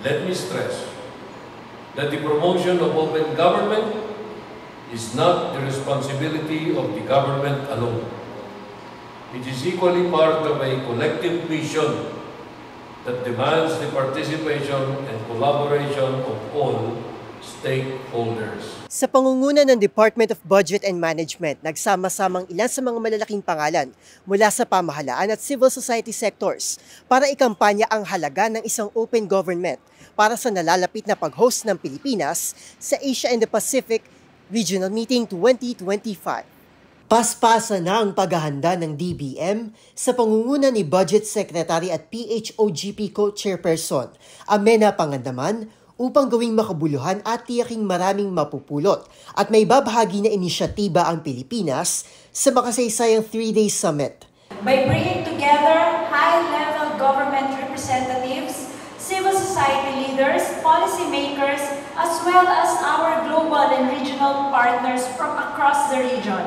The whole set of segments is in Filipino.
Let me stress that the promotion of open government is not the responsibility of the government alone. It is equally part of a collective mission that demands the participation and collaboration of all stakeholders. Sa pangunguna ng Department of Budget and Management, nagsama-samang ilan sa mga malalaking pangalan mula sa pamahalaan at civil society sectors para ikampanya ang halaga ng isang open government para sa nalalapit na pag-host ng Pilipinas sa Asia and the Pacific Regional Meeting 2025. Paspasa na ang paghahanda ng DBM sa pangunguna ni Budget Secretary at PHOGP Co-Chairperson Amena Pangandaman upang gawing makabuluhan at tiyaking maraming mapupulot at may babahagi na inisyatiba ang Pilipinas sa makasaysayang 3-day summit. By bringing together high-level government representatives, civil society leaders, policymakers, as well as our global and regional partners from across the region,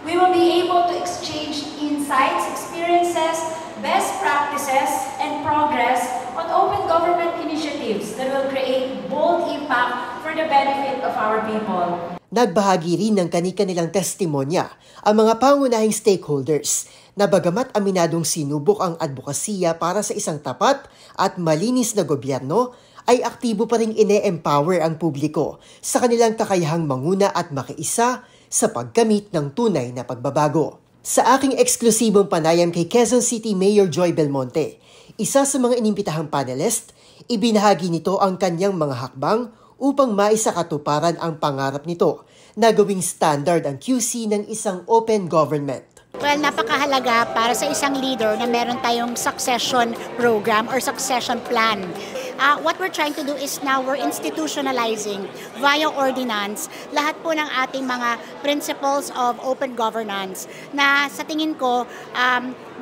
we will be able to exchange insights, experiences, best practices, and progress on open government initiatives that will create bold impact for the benefit of our people. Nagbahagi rin ng kani-kanilang testimonya ang mga pangunahing stakeholders na bagamat aminadong sinubok ang advokasya para sa isang tapat at malinis na gobyerno, ay aktibo pa rin ine-empower ang publiko sa kanilang kakayahang manguna at makiisa sa pagkamit ng tunay na pagbabago. Sa aking eksklusibong panayam kay Quezon City Mayor Joy Belmonte, isa sa mga inimbitahang panelist, ibinahagi nito ang kanyang mga hakbang upang maisakatuparan ang pangarap nito na gawing standard ang QC ng isang open government. Well, napakahalaga para sa isang leader na meron tayong succession program or succession plan. What we're trying to do is now we're institutionalizing via ordinance lahat po ng ating mga principles of open governance na sa tingin ko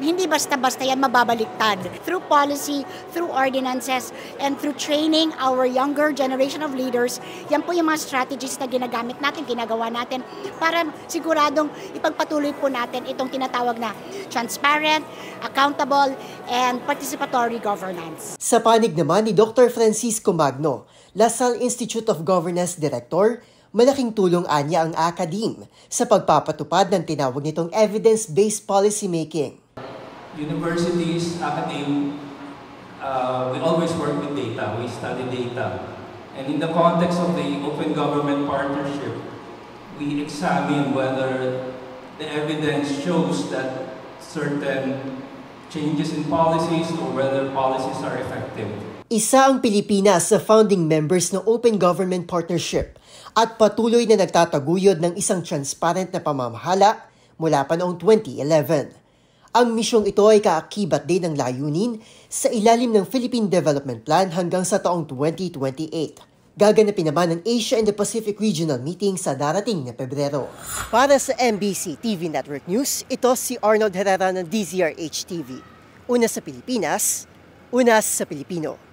hindi basta-basta yan mababaliktad. Through policy, through ordinances, and through training our younger generation of leaders, yan po yung mga strategies na ginagamit natin, ginagawa natin para siguradong ipagpatuloy po natin itong tinatawag na transparent, accountable, and participatory governance. Sa panig naman ni Dr. Francisco Magno, LaSalle Institute of Governance Director, malaking tulong anya ang academe sa pagpapatupad ng tinawag nitong evidence-based policymaking. Universities, academe, we always work with data, we study data. And in the context of the Open Government Partnership, we examine whether the evidence shows that certain changes in policies or whether policies are effective. Isa ang Pilipinas sa founding members ng Open Government Partnership at patuloy na nagtataguyod ng isang transparent na pamamahala mula pa noong 2011. Ang misyong ito ay kaakibat din ng layunin sa ilalim ng Philippine Development Plan hanggang sa taong 2028. Gaganapin naman ang Asia and the Pacific Regional Meeting sa darating na Pebrero. Para sa MBC TV Network News, ito si Arnold Herrera ng DZRH TV. Una sa Pilipinas, una sa Pilipino.